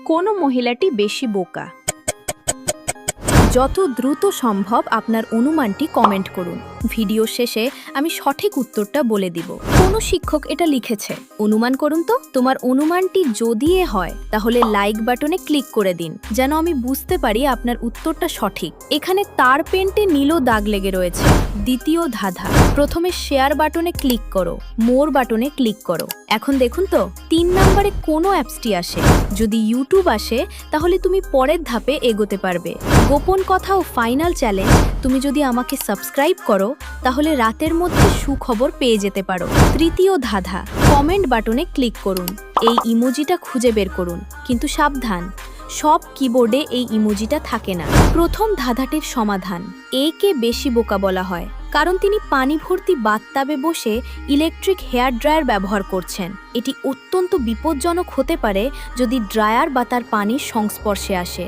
কোন মহিলাটি বেশি বোকা? যত দ্রুত সম্ভব আপনার অনুমানটি কমেন্ট করুন। ভিডিও শেষে আমি সঠিক উত্তরটা বলে দিব। কোনো শিক্ষক এটা লিখেছে, অনুমান করুন তো। তোমার অনুমানটি যদি হয় তাহলে লাইক বাটনে ক্লিক করে দিন, যেন আমি বুঝতে পারি আপনার উত্তরটা সঠিক। এখানে তার পেন্টে নীল দাগ লেগে রয়েছে। দ্বিতীয় ধাঁধা, প্রথমে শেয়ার বাটনে ক্লিক করো, মোর বাটনে ক্লিক করো। এখন দেখুন তো 3 নম্বরে কোনো অ্যাপসটি আসে। যদি ইউটিউব আসে তাহলে তুমি পরের ধাপে এগোতে পারবে। গোপন কথা ও ফাইনাল চ্যালেঞ্জ, তুমি যদি আমাকে সাবস্ক্রাইব করো তাহলে রাতের মধ্যে সুখবর পেয়ে যেতে পারো। তৃতীয় ধাঁধা, কমেন্ট বাটনে ক্লিক করুন, এই ইমোজিটা খুঁজে বের করুন, কিন্তু সাবধান, সব কিবোর্ডে এই ইমোজিটা থাকে না। প্রথম ধাঁধাটির সমাধান, একে বেশি বোকা বলা হয় কারণ তিনি পানি ভর্তি বাথটাবে বসে ইলেকট্রিক হেয়ার ড্রায়ার ব্যবহার করছেন। এটি অত্যন্ত বিপজ্জনক হতে পারে যদি ড্রায়ার বা তার পানির সংস্পর্শে আসে।